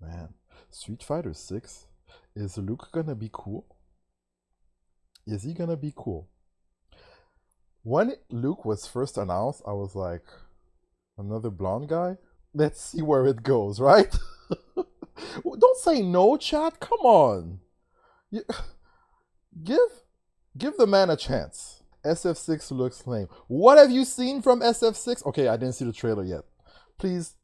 Man, Street Fighter 6. Is Luke gonna be cool? Is he gonna be cool? When Luke was first announced, I was like, another blonde guy? Let's see where it goes, right? Don't say no, chat. Come on. Give the man a chance. SF6 looks lame. What have you seen from SF6? Okay, I didn't see the trailer yet. Please,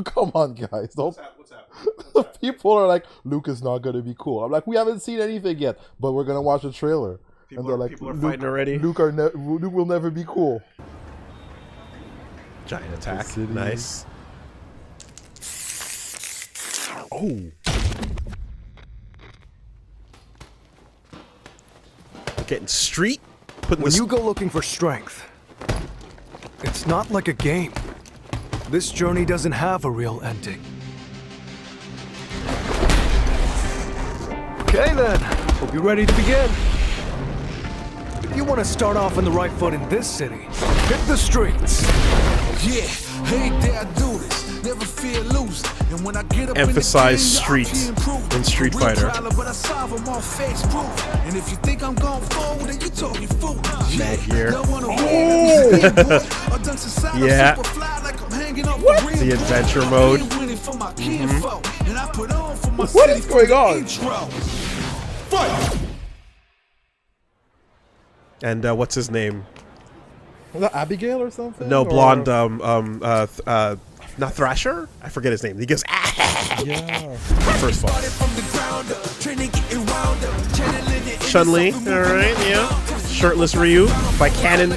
come on, guys. Don't. What's that? People are like, Luke is not going to be cool. I'm like, we haven't seen anything yet, but we're going to watch the trailer. People are fighting already. Luke will never be cool. Giant attack. Nice. Oh. Getting street. When you go looking for strength, it's not like a game. This journey doesn't have a real ending. Okay then, hope you're ready to begin. If you want to start off on the right foot in this city, hit the streets. Yeah, hey there, I do this. Never fear losing. And when I get up emphasize streets in Street Fighter. But I solve them all face proof. And if you think I'm going forward, then you talking fool. Mad here. Yeah. The adventure mode. What is going on? Fight! And what's his name? Was that Abigail or something? No, blonde. Not Thrasher? I forget his name. He goes, ah! Yeah. First fall. Chun-Li, alright, yeah. Shirtless Ryu by Cannon.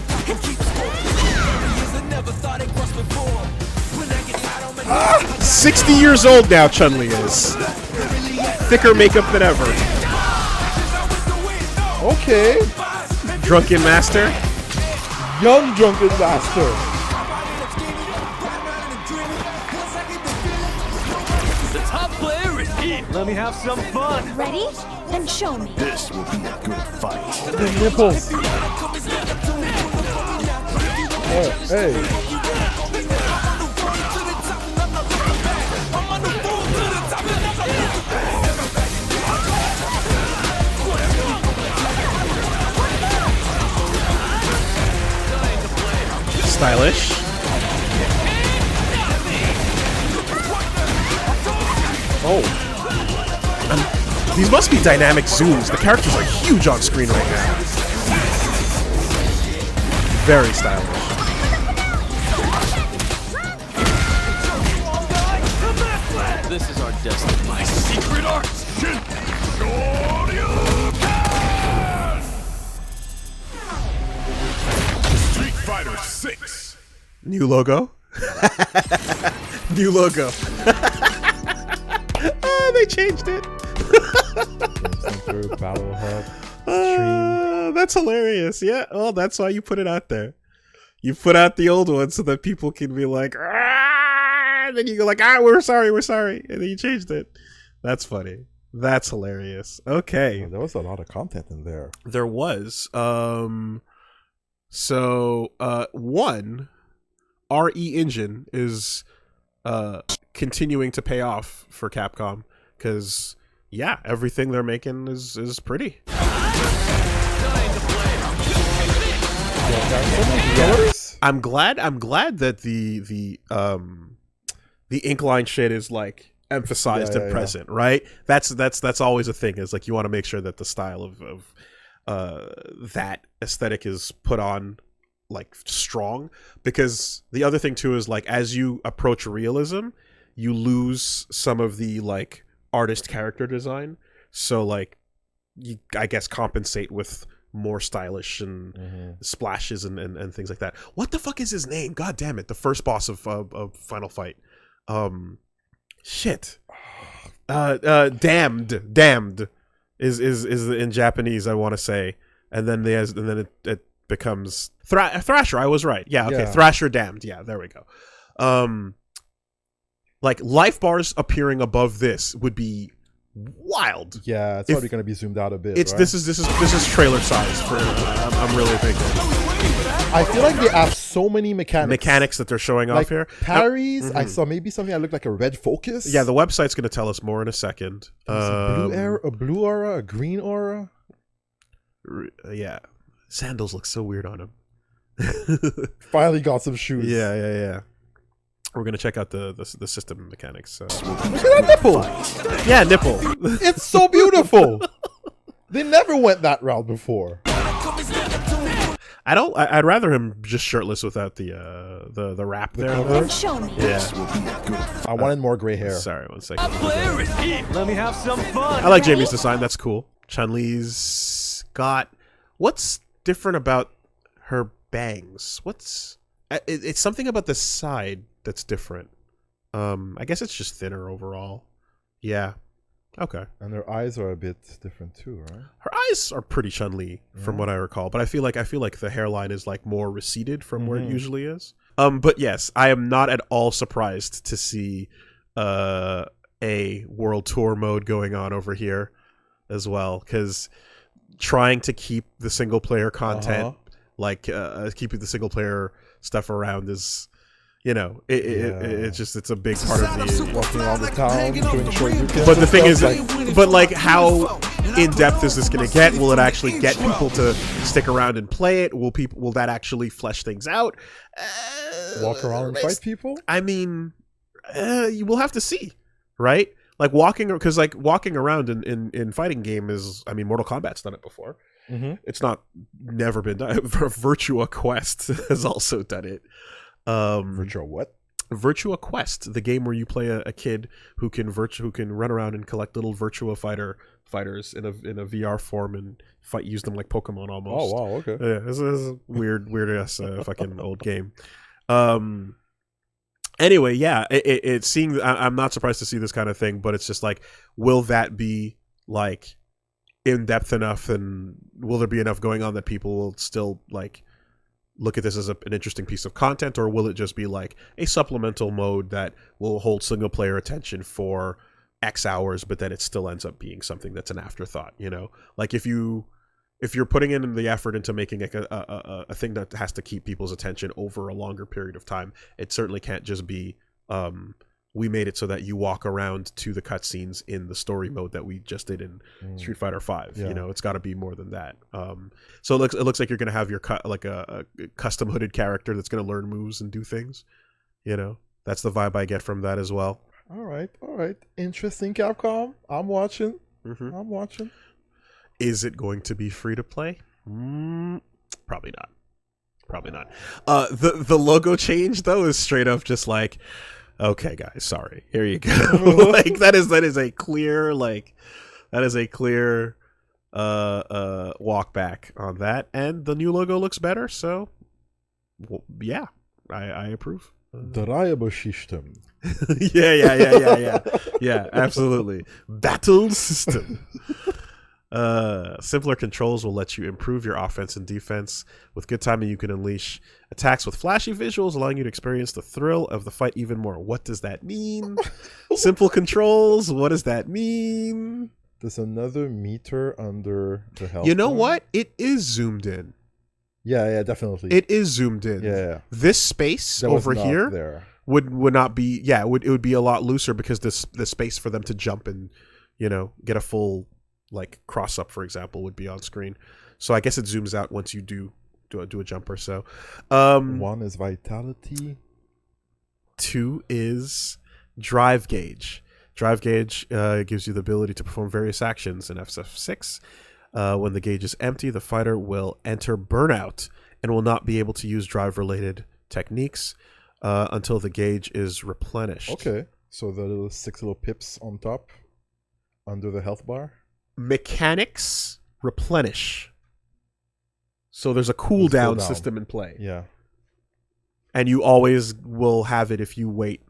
60 years old now, Chun-Li is. Thicker makeup than ever. Okay. Drunken Master. Young Drunken Master. Let me have some fun. Ready? Then show me. This will be a good fight. The nipples. Oh, hey. Stylish. Oh. These must be dynamic zooms. The characters are huge on screen right now. Very stylish. This is our destiny. My secret art. Street Fighter 6. New logo. New logo. They changed it. Battle Hub. That's hilarious. Yeah. Oh, that's why you put it out there. You put out the old one so that people can be like, ah! And then you go like, ah, we're sorry. And then you changed it. That's funny. That's hilarious. Okay. There was a lot of content in there. There was. One, RE Engine is continuing to pay off for Capcom because, yeah, everything they're making is pretty. I'm glad that the Inkline shit is like emphasized and present, right? That's always a thing. Is like you want to make sure that the style of that aesthetic is put on like strong, because the other thing too is like as you approach realism, you lose some of the like artist character design. So like you, I guess, compensate with more stylish and splashes and things like that. What the fuck is his name? God damn it! The first boss of Final Fight. Shit. Damned is in Japanese, I want to say, and then it becomes Thrasher. I was right. Yeah. Okay. Yeah. Thrasher Damned. Yeah. There we go. Like life bars appearing above this would be wild. Yeah, it's already going to be zoomed out a bit. This is trailer size for. I'm really thinking. I feel like they have so many mechanics that they're showing like off here. Parries. I saw maybe something that looked like a red focus. Yeah, the website's going to tell us more in a second. A blue aura, a green aura. Yeah, sandals look so weird on him. Finally got some shoes. Yeah. We're gonna check out the system mechanics. Look at that nipple. Yeah, nipple. It's so beautiful. They never went that route before. I'd rather him just shirtless without the wrap there. Yeah. I wanted more gray hair. Sorry, 1 second. Let me have some fun. I like Jamie's design. That's cool. Chun-Li's got. What's different about her bangs? It's something about the side that's different. I guess it's just thinner overall. Yeah. Okay. And her eyes are a bit different too, right? Her eyes are pretty Chun-Li from what I recall, but I feel like the hairline is like more receded from where it usually is. But yes, I am not at all surprised to see a world tour mode going on over here as well, because trying to keep the single player content keeping the single player stuff around is, it's a big part of the Walking around the town, doing short weekends. But the thing is, how in depth is this going to get? Will it actually get people to stick around and play it? Will that actually flesh things out? Walk around and fight people? I mean, you will have to see, right? Like walking around in fighting game is, I mean, Mortal Kombat's done it before. It's never been done. Virtua Quest has also done it. Virtua what? Virtua Quest, the game where you play a kid who can run around and collect little Virtua fighters in a VR form and use them like Pokemon almost. Oh wow, okay. Yeah, this is a weird ass fucking old game. Anyway, yeah, it's seeing. I'm not surprised to see this kind of thing, but it's just like, will that be like in depth enough, and will there be enough going on that people will still like look at this as an interesting piece of content, or will it just be like a supplemental mode that will hold single player attention for X hours, but then it still ends up being something that's an afterthought? Like if you're putting in the effort into making like a thing that has to keep people's attention over a longer period of time, it certainly can't just be we made it so that you walk around to the cutscenes in the story mode that we just did in Street Fighter V. Yeah. It's got to be more than that. So it looks like you're going to have your a custom hooded character that's going to learn moves and do things. That's the vibe I get from that as well. All right. Interesting, Capcom. I'm watching. I'm watching. Is it going to be free to play? Probably not. The logo change though is straight up just like, okay, guys, sorry. Here you go. Like that is a clear walk back on that, and the new logo looks better. So, yeah, I approve. Drajebo system. Yeah, absolutely. Battle system. Simpler controls will let you improve your offense and defense. With good timing, you can unleash attacks with flashy visuals, allowing you to experience the thrill of the fight even more. What does that mean? Simple controls, what does that mean? There's another meter under the health. You know what? It is zoomed in. Yeah, definitely. It is zoomed in. Yeah. This space over here would not be. Yeah, it would be a lot looser because the space for them to jump and get a full like cross up, for example, would be on screen. So I guess it zooms out once you do a jump or so. 1 is vitality. 2 is drive gauge. Drive gauge gives you the ability to perform various actions in FF6. When the gauge is empty, the fighter will enter burnout and will not be able to use drive-related techniques until the gauge is replenished. Okay, so the little 6 little pips on top, under the health bar. Mechanics replenish. So there's a cooldown system in play. Yeah. And you always will have it if you wait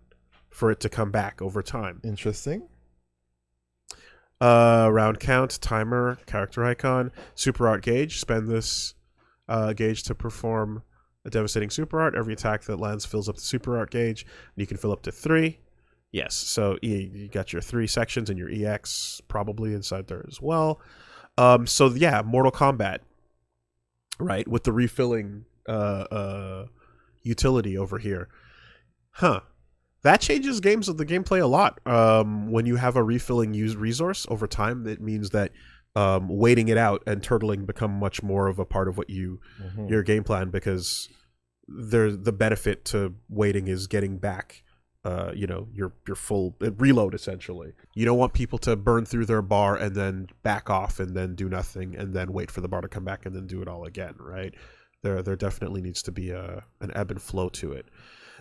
for it to come back over time. Interesting. Round count, timer, character icon, super art gauge. Spend this gauge to perform a devastating super art. Every attack that lands fills up the super art gauge. And you can fill up to 3. Yes, so you got your 3 sections and your EX probably inside there as well. So yeah, Mortal Kombat, right? With the refilling utility over here. Huh. That changes the gameplay a lot. When you have a refilling used resource over time, it means that waiting it out and turtling become much more of a part of what your game plan, because the benefit to waiting is getting back your full reload, essentially. You don't want people to burn through their bar and then back off and then do nothing and then wait for the bar to come back and then do it all again, right? There definitely needs to be an ebb and flow to it.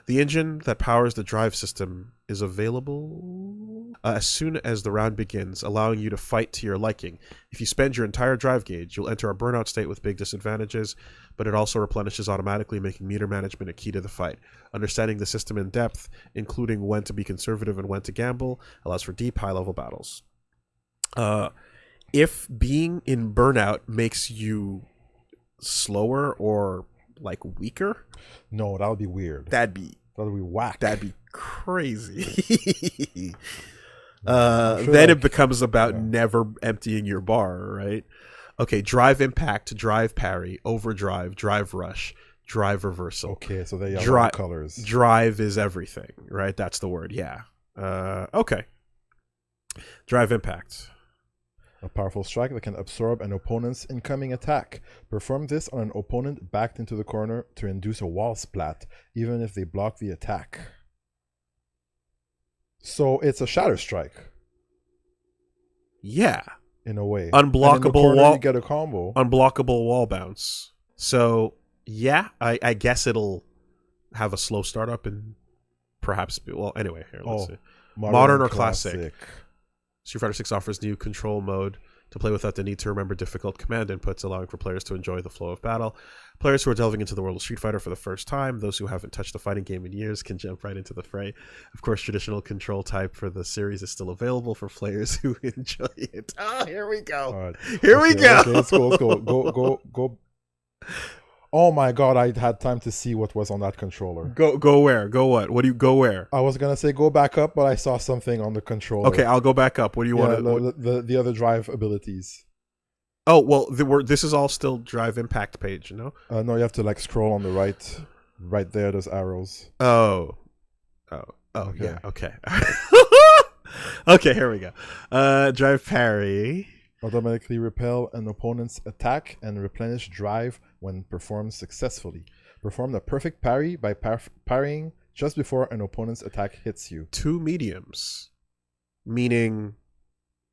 The engine that powers the drive system is available as soon as the round begins, allowing you to fight to your liking. If you spend your entire drive gauge, you'll enter a burnout state with big disadvantages, but it also replenishes automatically, making meter management a key to the fight. Understanding the system in depth, including when to be conservative and when to gamble, allows for deep, high-level battles. If being in burnout makes you slower or like weaker, no, that would be weird. That'd be whack. That'd be crazy. Then it becomes about never emptying your bar, right? Okay, drive impact, drive parry, overdrive, drive rush, drive reversal. Okay, so they are colors. Drive is everything, right? That's the word, yeah. Okay. Drive impact. A powerful strike that can absorb an opponent's incoming attack. Perform this on an opponent backed into the corner to induce a wall splat, even if they block the attack. So it's a shatter strike. Yeah. In a way. Unblockable wall. You get a combo. Unblockable wall bounce. So yeah, I guess it'll have a slow startup and perhaps anyway, here, let's see. Modern or classic. Street Fighter 6 offers new control mode to play without the need to remember difficult command inputs, allowing for players to enjoy the flow of battle. Players who are delving into the world of Street Fighter for the first time, those who haven't touched a fighting game in years, can jump right into the fray. Of course, traditional control type for the series is still available for players who enjoy it. Oh, here we go. Right. Here we go. Okay, let's go. Go. Oh my god, I had time to see what was on that controller. Go where? Go what? What do you go where? I was gonna say go back up, but I saw something on the controller. Okay, I'll go back up. What do you want to... The other drive abilities. Oh, well, this is all still drive impact page, no? No, you have to like scroll on the right. Right there, there's arrows. Oh, Okay. Yeah, okay. Okay, here we go. Drive parry. Automatically repel an opponent's attack and replenish drive when performed successfully. Perform the perfect parry by parrying just before an opponent's attack hits you. 2 mediums, meaning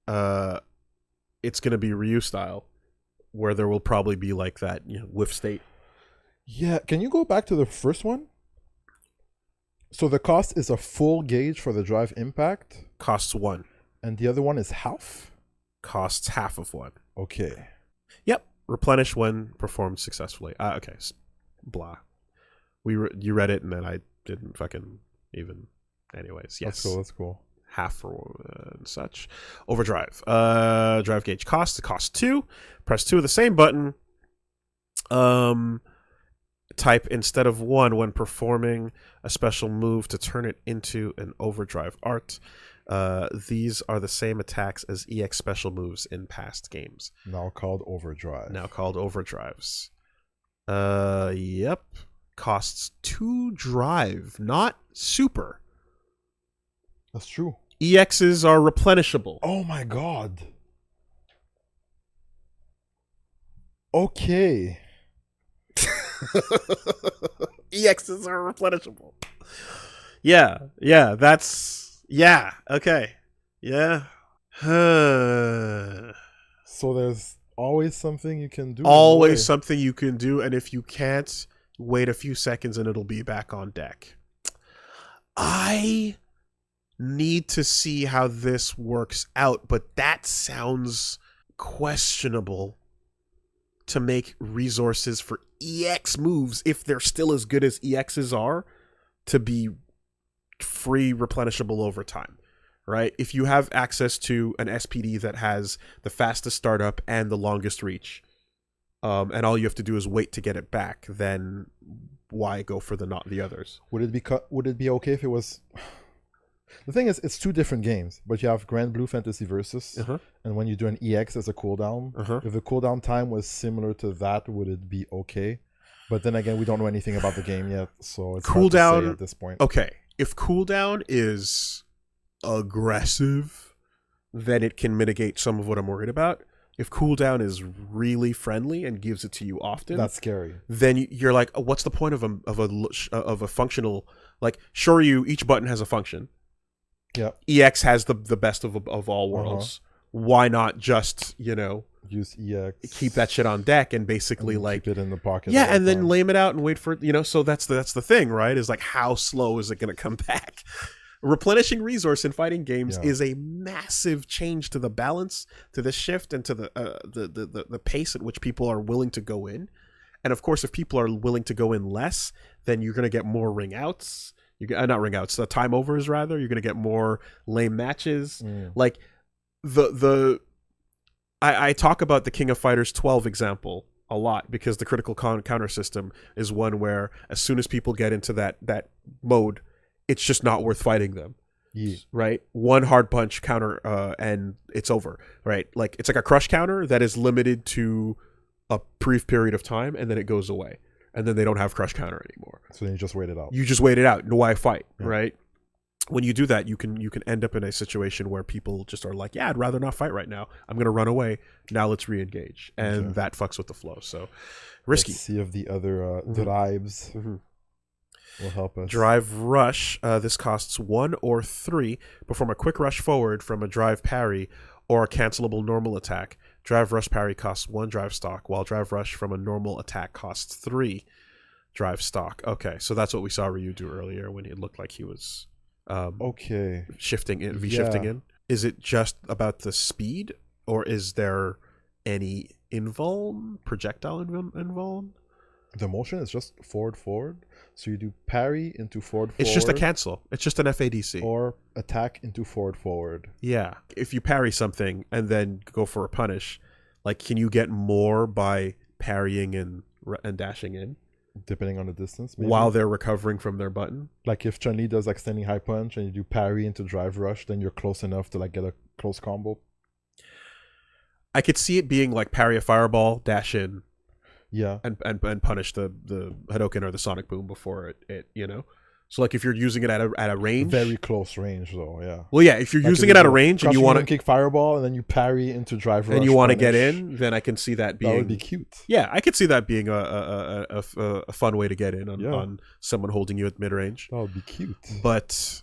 it's going to be Ryu style, where there will probably be like that whiff state. Yeah, can you go back to the first one? So the cost is a full gauge for the drive impact. Costs 1. And the other one is half? Costs half of 1. Okay. Yep. Replenish when performed successfully. Okay. Blah. You read it and then I didn't fucking even. Anyways, yes. That's cool. Half for and such. Overdrive. Drive gauge cost. It costs 2. Press 2 of the same button. Type instead of 1 when performing a special move to turn it into an overdrive art. These are the same attacks as EX special moves in past games. Now called overdrive. Now called overdrives. Yep. Costs 2 drive, not super. That's true. EXs are replenishable. Oh my god. Okay. EXs are replenishable. Yeah, that's... Yeah, okay. Yeah. So there's always something you can do. Always something you can do, and if you can't, wait a few seconds and it'll be back on deck. I need to see how this works out, but that sounds questionable to make resources for EX moves, if they're still as good as EXs are, to be free replenishable over time, right? If you have access to an SPD that has the fastest startup and the longest reach, and all you have to do is wait to get it back, then why go for the others? Would it be okay if it was... The thing is, it's 2 different games, but you have Grand Blue Fantasy Versus, and when you do an EX as a cooldown, if the cooldown time was similar to that, would it be okay? But then again, we don't know anything about the game yet, so it's hard to say Cooldown at this point. Okay, if cooldown is aggressive, then it can mitigate some of what I'm worried about. If cooldown is really friendly and gives it to you often, That's scary. then you're like, oh, what's the point of a functional? Like, sure, each button has a function. Yeah. EX has the best of all worlds. Why not just Use EX. keep that shit on deck and basically and like keep it in the pocket. yeah, all the and then time. lame it out and wait for it. So that's the thing, right? Is like, how slow is it going to come back? Replenishing resource in fighting games is a massive change to the balance, to the shift, and to the pace at which people are willing to go in. And of course, if people are willing to go in less, then you're going to get more ring outs. Not ring outs, time overs rather. You're going to get more lame matches. Like I talk about the King of Fighters 12 example a lot because the critical counter system is one where as soon as people get into that mode, it's just not worth fighting them. Yeah. Right? One hard punch counter and it's over. Right? Like it's like a crush counter that is limited to a brief period of time and then it goes away. And then they don't have crush counter anymore. So then you just wait it out. You just wait it out. Why fight? Right? When you do that, you can end up in a situation where people just are like, yeah, I'd rather not fight right now. I'm going to run away. Now let's re-engage. And that fucks with the flow. So risky. Let's see if the other drives will help us. Drive rush. This costs 1 or 3. Perform a quick rush forward from a drive parry or a cancelable normal attack. Drive rush parry costs 1 drive stock, while drive rush from a normal attack costs 3 drive stock. Okay, so that's what we saw Ryu do earlier when it looked like he was shifting in, shifting in. Is it just about the speed, or is there any projectile invuln? The motion is just forward. So you do parry into forward. It's just a cancel. It's just an FADC. Or attack into forward. Yeah. If you parry something and then go for a punish, like, can you get more by parrying and dashing in? Depending on the distance. Maybe. While they're recovering from their button? Like if Chun-Li does extending high punch and you do parry into drive rush, then you're close enough to like get a close combo. I could see it being like parry a fireball, dash in. Yeah. And punish the Hadouken or the Sonic Boom before it. So like if you're using it at a range, very close range though, yeah. Well, yeah, if you're like using it at a range and you want to kick fireball and then you parry into drive rush and you want to get in, then I can see that being. That would be cute. Yeah, I could see that being a fun way to get in on someone holding you at mid range. That would be cute. But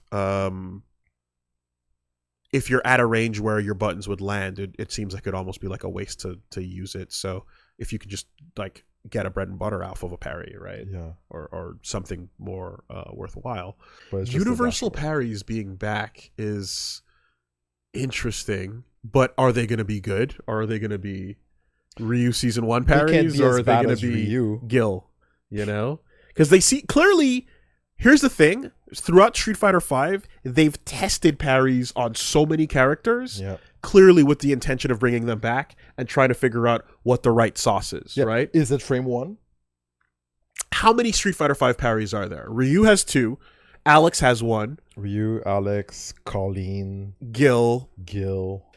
if you're at a range where your buttons would land, it seems like it'd almost be like a waste to use it. So if you could just like get a bread and butter off of a parry, right? Yeah. Or something more worthwhile. But Universal parries being back is interesting, but are they going to be good? Or are they going to be Ryu Season 1 parries? Or are they going to be Ryu. Gil? Because they see clearly. Here's the thing. Throughout Street Fighter V, they've tested parries on so many characters, clearly with the intention of bringing them back and trying to figure out what the right sauce is, right? Is it frame 1? How many Street Fighter V parries are there? Ryu has 2. Alex has 1. Ryu, Alex, Colleen, Gil.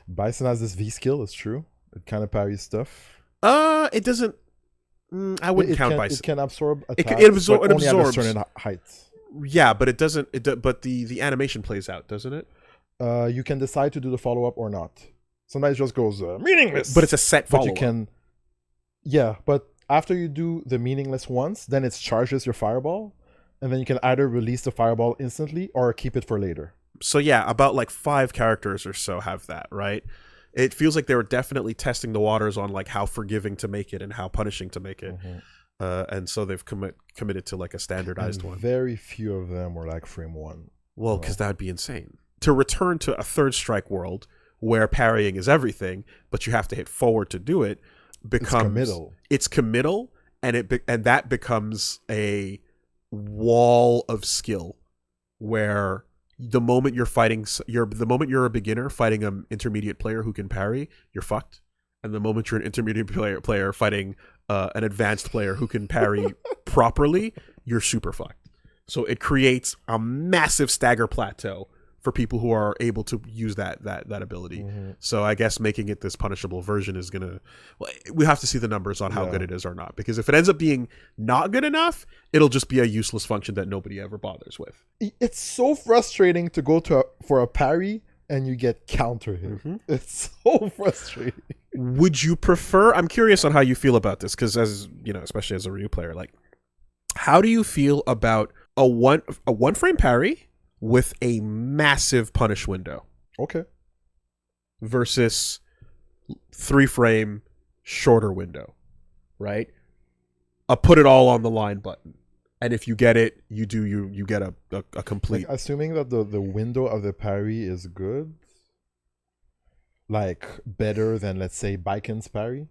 Bison has this V skill, it's true. It kind of parries stuff. It doesn't... I wouldn't count Bison. It can absorb attacks, it absorbs. only at a certain height. Yeah, but it doesn't. But the animation plays out, doesn't it? You can decide to do the follow up or not. Sometimes it just goes meaningless. But it's a set follow up. But you can. Yeah, but after you do the meaningless once, then it charges your fireball, and then you can either release the fireball instantly or keep it for later. So yeah, about like 5 characters or so have that, right? It feels like they were definitely testing the waters on like how forgiving to make it and how punishing to make it. And so they've committed to like a standardized one. Very few of them were like frame 1. Well, because that would be insane. To return to a third strike world where parrying is everything, but you have to hit forward to do it, it's committal, and that becomes a wall of skill where the moment you're a beginner fighting an intermediate player who can parry, you're fucked. And the moment you're an intermediate player fighting an advanced player who can parry properly, you're super fucked. So it creates a massive stagger plateau for people who are able to use that ability. So I guess making it this punishable version is gonna. Well, we have to see the numbers on how good it is or not. Because if it ends up being not good enough, it'll just be a useless function that nobody ever bothers with. It's so frustrating to go for a parry and you get counter hit. It's so frustrating. Would you prefer? I'm curious on how you feel about this, because as you know, especially as a Ryu player, like, how do you feel about a one frame parry with a massive punish window? Okay. Versus 3 frame shorter window, right? A put it all on the line button, and if you get it, you get a complete. Like, assuming that the window of the parry is good. Like better than, let's say, Baiken's parry,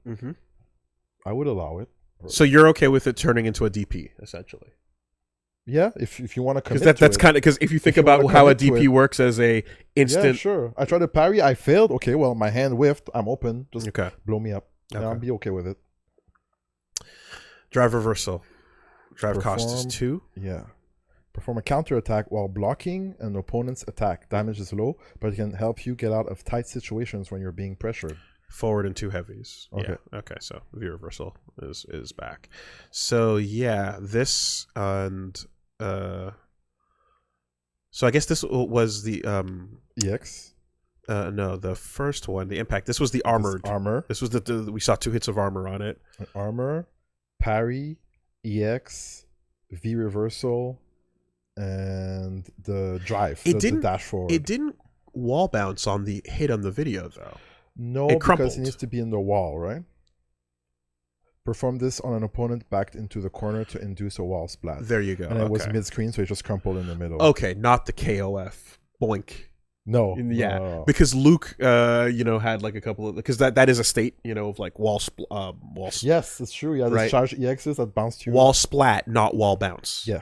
I would allow it. So you're okay with it turning into a DP, essentially? Yeah, if you want to commit to it. That's kind of, because if you think about how a DP works as a instant... Yeah, sure. I tried to parry, I failed. Okay, well, my hand whiffed. I'm open. Just blow me up. And I'll be okay with it. Drive reversal. Drive cost is 2. Yeah. Perform a counter attack while blocking an opponent's attack. Damage is low, but it can help you get out of tight situations when you're being pressured. Forward and 2 heavies. Okay. Yeah. Okay. So V reversal is back. So yeah, this and so I guess this was the EX. No, the first one, the impact. This was the armored armor. This was the we saw 2 hits of armor on it. Armor, parry, EX, V reversal. And the drive, the dash forward. It didn't wall bounce on the hit on the video, though. No, because it needs to be in the wall, right? Perform this on an opponent backed into the corner to induce a wall splat. There you go. And it was mid-screen, so it just crumpled in the middle. Okay, not the KOF. Boink. No. Yeah, no. because Luke, had like a couple of... Because that is a state, of like wall... Yes, it's true. Yeah, there's charge EXs that bounce you. Wall splat, not wall bounce. Yeah.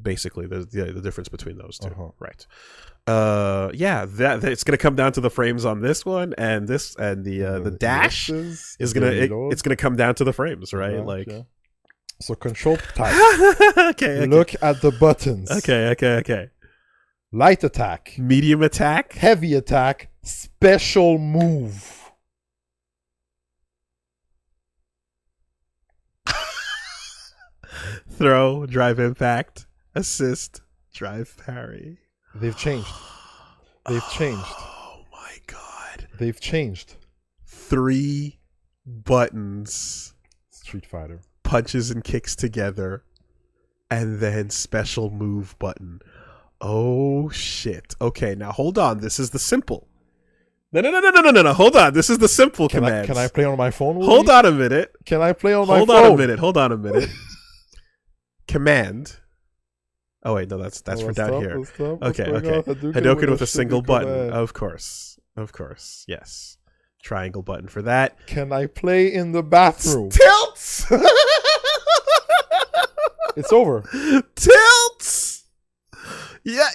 Basically, the difference between those two, right? That it's gonna come down to the frames on this one, and this, and the dash is gonna come down to the frames, right? So control type. Okay. Look at the buttons. Okay. Light attack, medium attack, heavy attack, special move. Throw, drive impact, assist, drive parry. They've changed. Oh my god. They've changed. 3 buttons. Street Fighter. Punches and kicks together. And then special move button. Oh shit. Okay, now hold on. This is the simple. No. Hold on. This is the simple command. Can I play on my phone? Willie? Hold on a minute. Can I play on my phone? Hold on a minute. Command. Oh wait, no, that's for down here. Okay. Hadouken with a single button. Of course. Yes. Triangle button for that. Can I play in the bathroom? Tilts. It's over. Tilts. Yeah.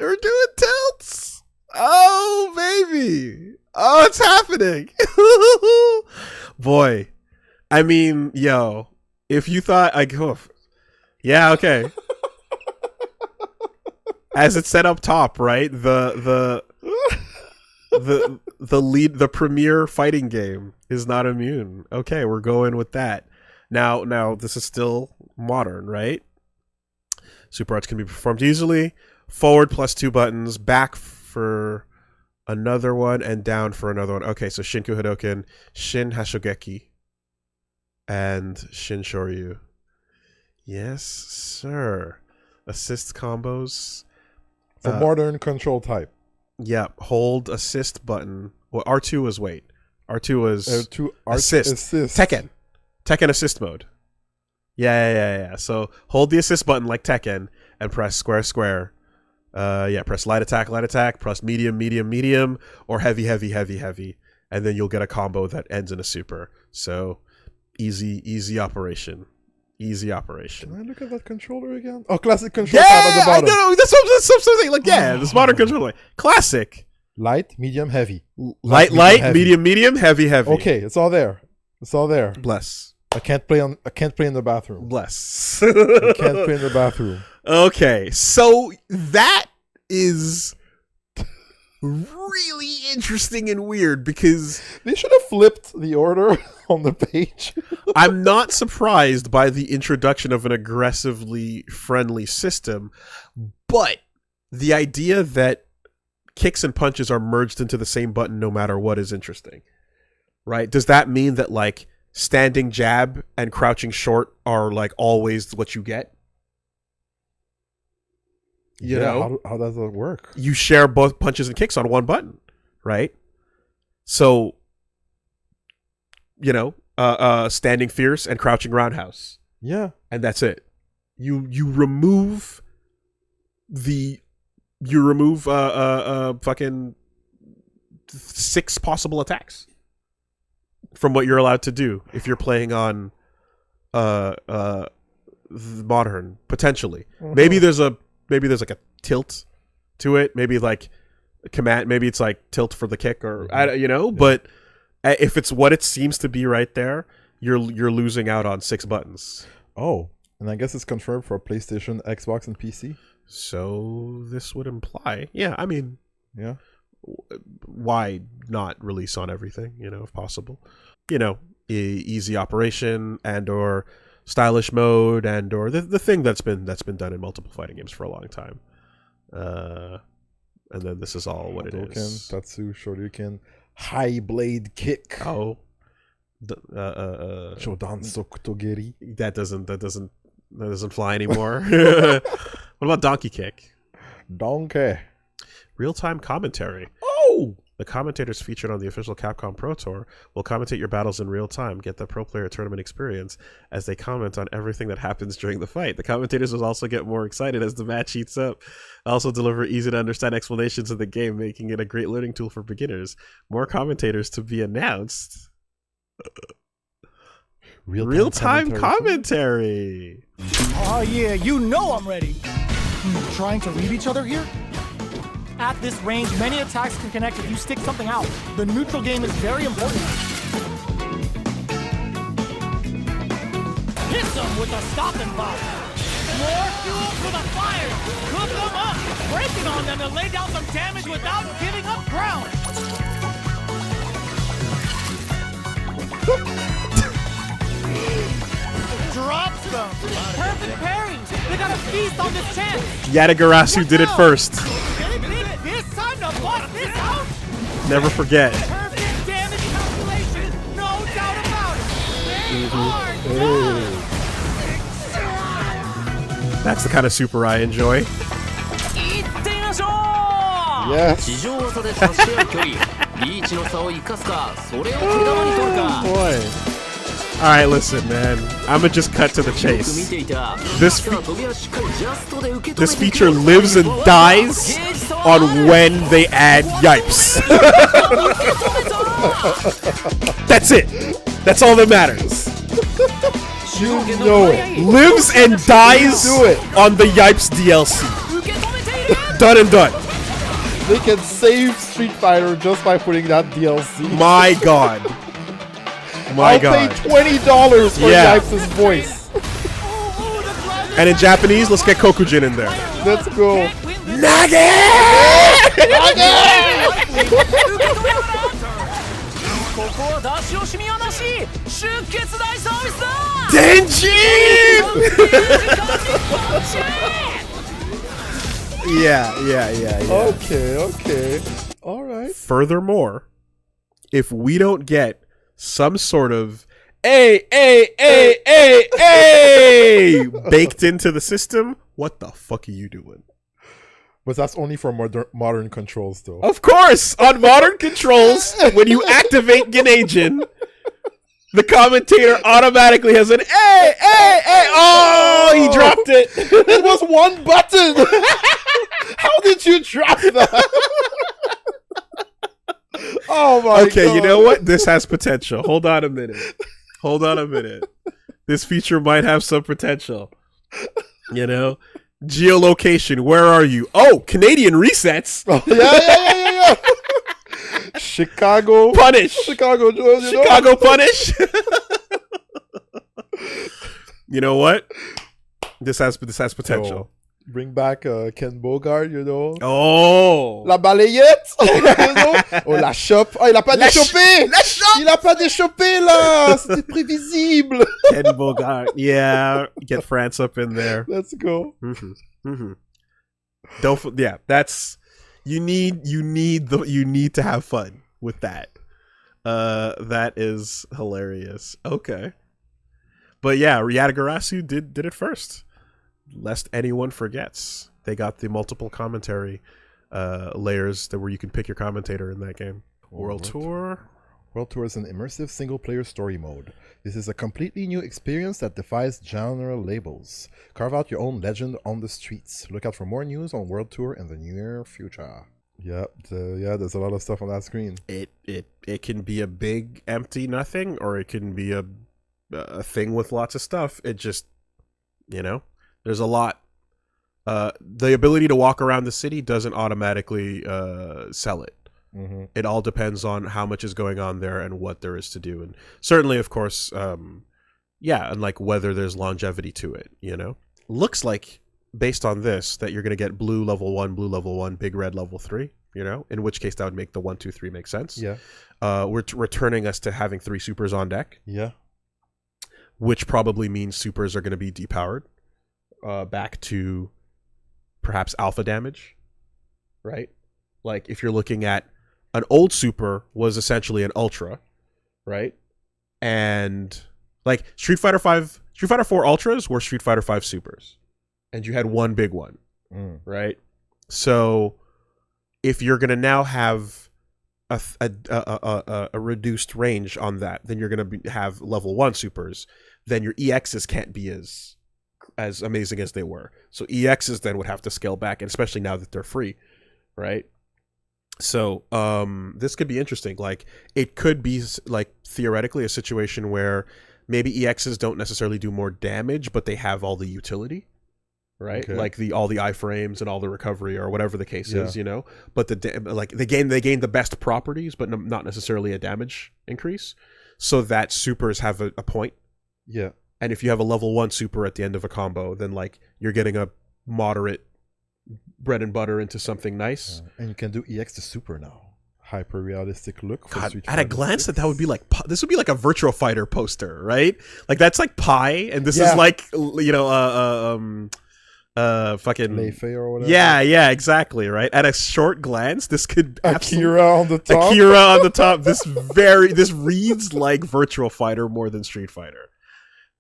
We're doing tilts. Oh baby. Oh, it's happening. Boy. I mean, yo. If you thought yeah, okay. As it's set up top, right? The premier fighting game is not immune. Okay, we're going with that. Now this is still modern, right? Super arts can be performed easily. Forward plus 2 buttons, back for another one, and down for another one. Okay, so Shinku Hadouken, Shin Hashogeki, and Shin Shoryu. Yes, sir. Assist combos. For modern control type. Yeah, hold assist button. Well, R2 was wait. R2 was assist. Tekken assist mode. Yeah. So hold the assist button like Tekken and press square. Press light attack, press medium, or heavy. And then you'll get a combo that ends in a super. So easy operation. Can I look at that controller again? Oh, classic control tab at the bottom. I know. That's something like, this modern controller. Classic. Light, medium, heavy. Light, medium, heavy. Okay, it's all there. Bless. I can't play in the bathroom. Bless. I can't play in the bathroom. Okay, so that is really interesting and weird because they should have flipped the order on the page. I'm not surprised by the introduction of an aggressively friendly system, but the idea that kicks and punches are merged into the same button no matter what is interesting, right? Does that mean that like standing jab and crouching short are like always what you get? You know, how does that work? You share both punches and kicks on one button, right? So, you know, standing fierce and crouching roundhouse. Yeah, and that's it. You remove fucking 6 possible attacks from what you're allowed to do if you're playing on modern, potentially. Maybe there's like a tilt to it. Maybe like a command. Maybe it's like tilt for the kick, or But if it's what it seems to be right there, you're losing out on 6 buttons. Oh, and I guess it's confirmed for PlayStation, Xbox, and PC. So this would imply, yeah. I mean, yeah. Why not release on everything? If possible. Easy operation and/or stylish mode and/or the thing that's been done in multiple fighting games for a long time. And then this is all what Hadouken, it is. Tatsu, Shoryuken, High Blade Kick. Oh, Shodan Sokutogeri. That doesn't fly anymore. What about Donkey Kick? Donkey. Real-time commentary. Oh! The commentators featured on the official Capcom Pro Tour will commentate your battles in real time, get the pro player tournament experience as they comment on everything that happens during the fight. The commentators will also get more excited as the match heats up. Also deliver easy to understand explanations of the game, making it a great learning tool for beginners. More commentators to be announced. Real-time commentary. Oh yeah, I'm ready. Trying to read each other here? At this range, many attacks can connect if you stick something out. The neutral game is very important. Hit them with a stopping bomb. More fuel for the fire. Cook them up. Breaking on them to lay down some damage without giving up ground. Drops them. Perfect parries. They got a feast on this chance. Yatagarasu did it first. This time to bust this out. Never forget. Perfect damage calculation. No doubt about it. That's the kind of super I enjoy. Yes. Oh, boy. All right, listen, man. I'm gonna just cut to the chase. This feature lives and dies on when they add yipes. That's it. That's all that matters. You know it. Lives and dies on the yipes DLC. Done and done. They can save Street Fighter just by putting that DLC. My God. I'll pay $20 for Yipes' voice. And in Japanese, let's get Kokujin in there. Let's go. Nage! Denjin! Yeah. Okay. All right. Furthermore, if we don't get some sort of baked into the system, what the fuck are you doing? But that's only for modern controls, though. Of course, on modern controls, when you activate Genajin, the commentator automatically has an oh, he dropped it. It was one button. How did you drop that? Oh my God. Okay, you know what? This has potential. Hold on a minute. This feature might have some potential. Geolocation, where are you? Oh, Canadian resets. Oh, yeah. Chicago punish. Chicago punish. You know what? This has potential. Bring back Ken Bogart, you know. Oh! La balayette, you know. Oh, la chope. Oh, il a pas déchopé. La chope! Il a pas déchopé, là. C'était prévisible. Ken Bogart. Yeah. Get France up in there. Let's go. That's... You need to have fun with that. That is hilarious. Okay. But yeah, Yatagarasu did it first. Lest anyone forgets, they got the multiple commentary layers where you can pick your commentator in that game. World Tour. World Tour is an immersive single-player story mode. This is a completely new experience that defies genre labels. Carve out your own legend on the streets. Look out for more news on World Tour in the near future. Yep, there's a lot of stuff on that screen. It can be a big empty nothing, or it can be a thing with lots of stuff. It just, there's a lot. The ability to walk around the city doesn't automatically sell it. Mm-hmm. It all depends on how much is going on there and what there is to do, and certainly, of course, and like whether there's longevity to it. Looks like, based on this, that you're going to get blue level 1, big red level 3. In which case that would make the 1, 2, 3 make sense. Yeah. We're returning us to having 3 supers on deck. Yeah. Which probably means supers are going to be depowered back to perhaps alpha damage, right? Like if you're looking at an old super was essentially an ultra, right? And like Street Fighter 4 Ultras were Street Fighter 5 supers, and you had one big one, right? So if you're going to now have a reduced range on that, then you're going to have level 1 supers. Then your EXs can't be as amazing as they were. So EXs then would have to scale back, and especially now that they're free, right? So this could be interesting. Like it could be like theoretically a situation where maybe EXs don't necessarily do more damage, but they have all the utility, right? Okay. Like all the iframes and all the recovery or whatever the case is, But they gain the best properties, but not necessarily a damage increase. So that supers have a point. Yeah. And if you have a level 1 super at the end of a combo, then like you're getting a moderate bread and butter into something nice. And you can do EX to super now. Hyper realistic look. For God, Street at a Fighter glance, 6. that would be like this would be like a Virtua Fighter poster, right? Like that's like Pi, and this is like fucking Leifei or whatever. Yeah, exactly, right? At a short glance, this could Akira on the top. Akira on the top. This reads like Virtua Fighter more than Street Fighter.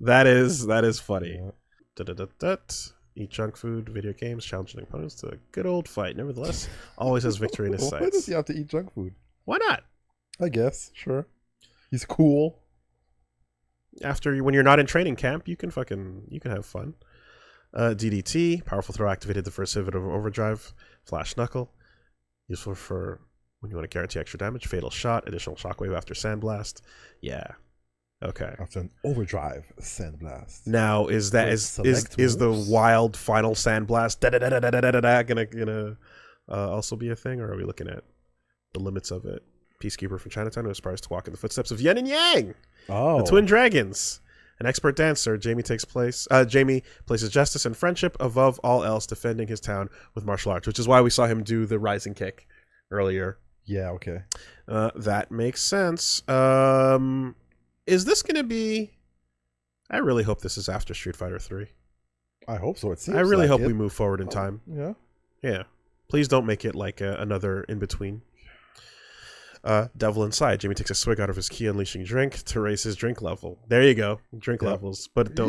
That is funny. Yeah. Eat junk food, video games, challenging opponents to a good old fight. Nevertheless, always has victory in his sights. Why does he have to eat junk food? Why not? I guess, sure. He's cool. When you're not in training camp, you can have fun. DDT, powerful throw activated the first pivot of overdrive. Flash knuckle, useful for when you want to guarantee extra damage. Fatal shot, additional shockwave after sandblast. Yeah. Okay. After an overdrive sandblast. Now is the wild final sandblast gonna also be a thing, or are we looking at the limits of it? Peacekeeper from Chinatown who aspires to walk in the footsteps of Yin and Yang, the twin dragons. An expert dancer, Jamie places justice and friendship above all else, defending his town with martial arts, which is why we saw him do the rising kick earlier. Yeah. Okay. That makes sense. Is this going to be... I really hope this is after Street Fighter 3. I hope so. It seems I really like hope we move forward in time. Yeah. Yeah. Please don't make it like another in-between. Devil Inside. Jamie takes a swig out of his key unleashing drink to raise his drink level. There you go. Drink levels. But don't...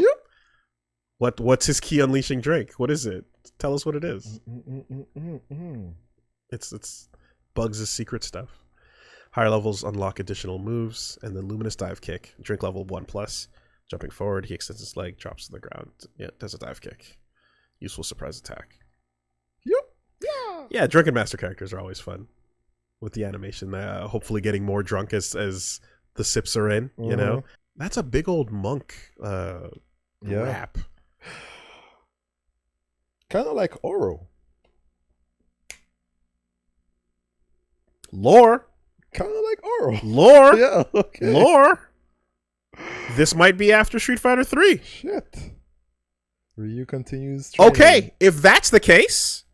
Yep. What's his key unleashing drink? What is it? Tell us what it is. It's Bugs' secret stuff. Higher levels unlock additional moves, and then Luminous Dive Kick. Drink level 1+. Jumping forward, he extends his leg, drops to the ground. Yeah, does a dive kick. Useful surprise attack. Yep. Yeah, Drunken Master characters are always fun. With the animation, hopefully getting more drunk as the sips are in, That's a big old monk rap. Kind of like Oro. Lore. Kind of like Oro. Lore. Yeah, okay. Lore. This might be after Street Fighter 3. Shit. Ryu continues training. Okay, if that's the case,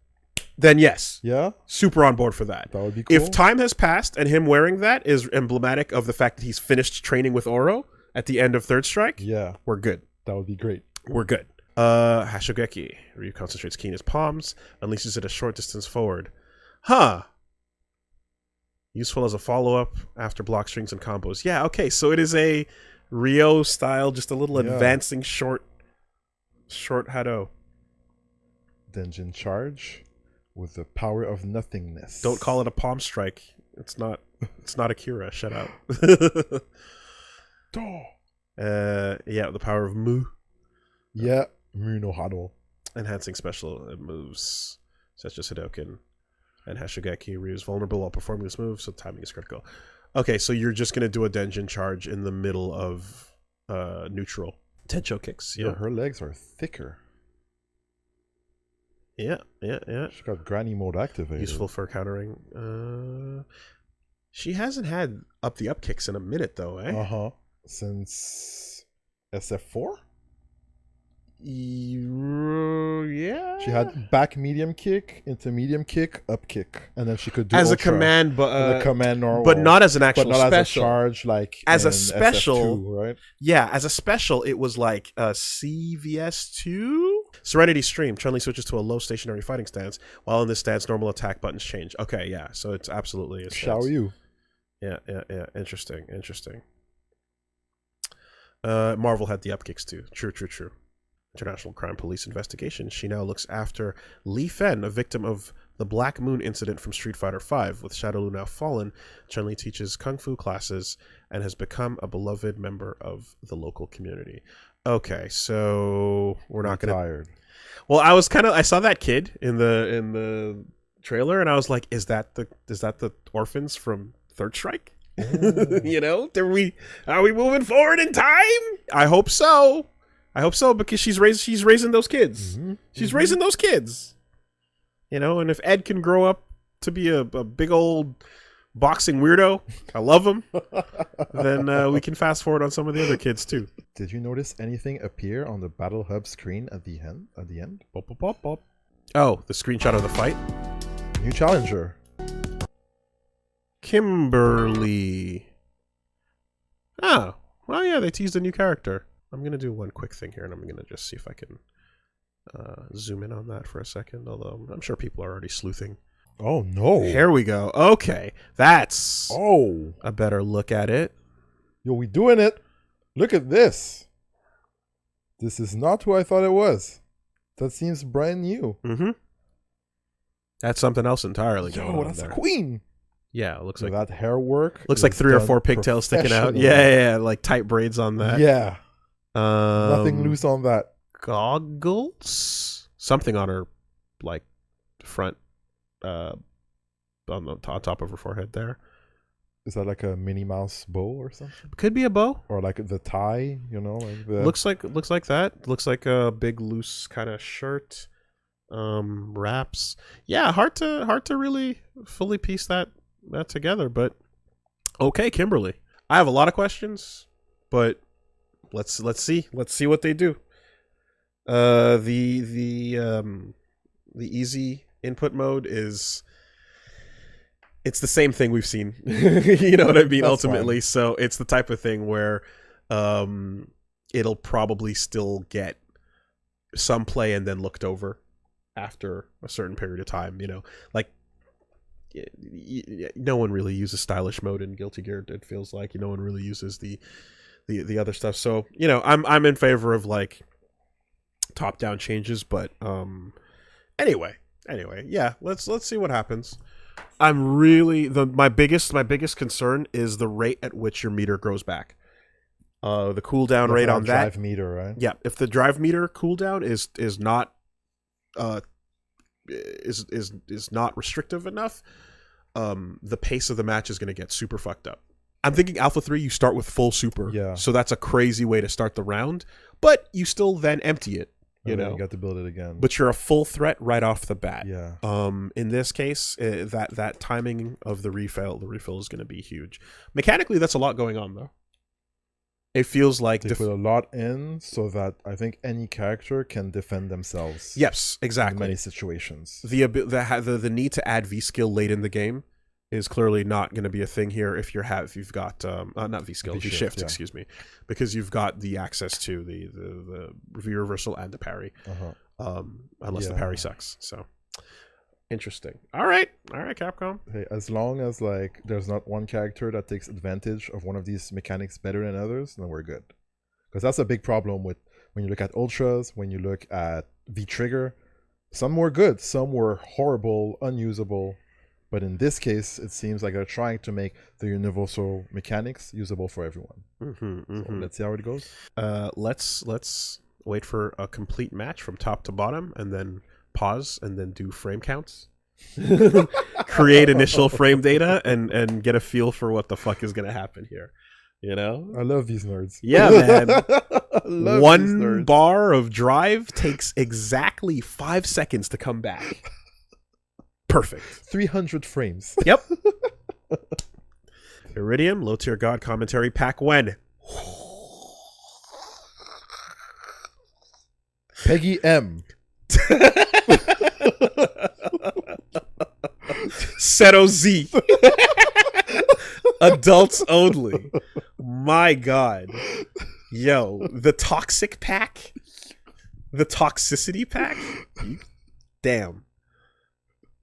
then yes. Yeah? Super on board for that. That would be cool. If time has passed and him wearing that is emblematic of the fact that he's finished training with Oro at the end of Third Strike, Yeah. we're good. That would be great. We're good. Hashogeki. Ryu concentrates key in his palms, unleashes it a short distance forward. Huh. Useful as a follow-up after block strings and combos. Yeah, okay, so it is a Ryo style, just a little advancing short Hado. Denjin charge with the power of nothingness. Don't call it a palm strike. It's not Akira. Shut up. Yeah, the power of Mu. Yeah, Mu no Hado. Enhancing special moves such as Hadoken and Hashogeki. Ryu's vulnerable while performing this move, so timing is critical. Okay, so you're just gonna do a Denjin charge in the middle of neutral Tencho kicks. Yeah, her legs are thicker. Yeah. She got granny mode activated. Useful for countering. She hasn't had up kicks in a minute though, eh? Since SF4? Yeah. She had back medium kick, into medium kick, up kick, and then she could do as ultra, a command, but command normal, but not as an actual but not special. as a charge like as a in special, SF2, right? Yeah, as a special, it was like a CVS2. Serenity Stream. Chun-Li switches to a low stationary fighting stance. While in this stance, normal attack buttons change. Okay, yeah, so it's absolutely a stance. Shao Yu. Yeah. Interesting. Marvel had the upkicks too. True. International Crime Police investigation. She now looks after Li Fen, a victim of the Black Moon incident from Street Fighter V. With Shadowloo now fallen, Chun-Li teaches kung fu classes and has become a beloved member of the local community. Okay, so we're not going to. Tired. Well, I saw that kid in the trailer, and I was like, is that the orphans from Third Strike? You know, are we moving forward in time? I hope so. Because she's raising those kids. She's raising those kids. You know, and if Ed can grow up to be a big old boxing weirdo, I love him, then we can fast forward on some of the other kids too. Did you notice anything appear on the Battle Hub screen at the end? Bop, bop, bop, bop. Oh, the screenshot of the fight? New challenger. Kimberly. Oh, well, yeah, they teased a new character. I'm going to do one quick thing here, and I'm going to just see if I can zoom in on that for a second, although I'm sure people are already sleuthing. Oh, no. Here we go. Okay, that's a better look at it. Yo, we doing it. Look at this. This is not who I thought it was. That seems brand new. Mm-hmm. That's something else entirely going on that's there. a queen. Yeah, it looks like that hair work. Looks like 3 or 4 pigtails sticking out. Yeah, like tight braids on that. Yeah. Nothing loose on that. Goggles? Something on her, like, front, on the top of her forehead there. Is that like a Minnie Mouse bow or something? Could be a bow. Or like the tie, you know? Like the... Looks like that. Looks like a big loose kind of shirt. Wraps. Yeah, hard to really fully piece that together, but okay, Kimberly. I have a lot of questions, but let's see what they do. The easy input mode is it's the same thing we've seen. You know what I mean? That's ultimately fine. So it's the type of thing where it'll probably still get some play and then looked over after a certain period of time, you know, like no one really uses stylish mode in Guilty Gear. It feels like no one really uses the other stuff. So, you know, I'm in favor of like top down changes, but anyway, yeah, let's see what happens. I'm really my biggest concern is the rate at which your meter grows back. The cooldown rate on that drive meter, right? Yeah, if the drive meter cooldown is not not restrictive enough, the pace of the match is going to get super fucked up. I'm thinking Alpha 3, you start with full super. Yeah. So that's a crazy way to start the round, but you still then empty it. You know, you got to build it again. But you're a full threat right off the bat. Yeah. In this case, that timing of the refill is going to be huge. Mechanically, that's a lot going on though. It feels like they put a lot in so that I think any character can defend themselves. Yes, In exactly. many situations. The need to add V skill late in the game is clearly not going to be a thing here if you've got not V skill, V shift, yeah. excuse me, because you've got the access to the V reversal and the parry, unless the parry sucks. So interesting. All right, Capcom. Hey, as long as like there's not one character that takes advantage of one of these mechanics better than others, then we're good. Because that's a big problem with when you look at ultras, when you look at V trigger. Some were good, some were horrible, unusable. But in this case, it seems like they're trying to make the universal mechanics usable for everyone. So let's see how it goes. Let's wait for a complete match from top to bottom, and then pause, and then do frame counts. Create initial frame data, and get a feel for what the fuck is gonna happen here. You know, I love these nerds. Yeah, man. One bar of drive takes exactly 5 seconds to come back. Perfect. 300 frames. Yep. Iridium, low tier god commentary pack when? Peggy M. Seto Z. Adults only. My God. Yo, the toxic pack? The toxicity pack? Damn.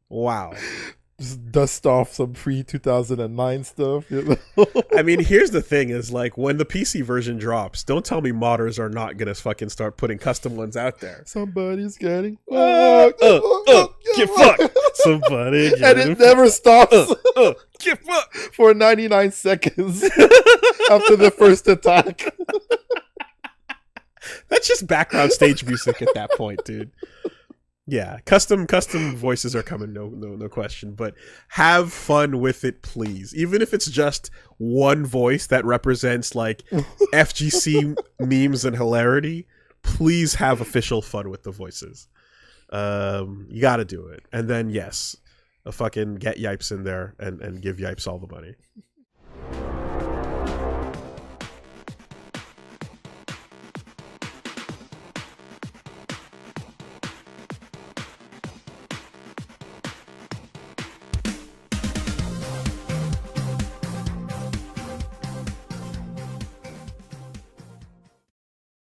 Wow. Just dust off some pre-2009 stuff. You know? I mean, here's the thing is like when the PC version drops, don't tell me modders are not gonna fucking start putting custom ones out there. Somebody's getting Get fucked. Somebody get and it never stops get fucked for 99 seconds after the first attack. That's just background stage music at that point, dude. Yeah, custom voices are coming, no question. But have fun with it, please. Even if it's just one voice that represents like FGC memes and hilarity, please have official fun with the voices. You got to do it, and then yes, a fucking get Yipes in there and give Yipes all the money.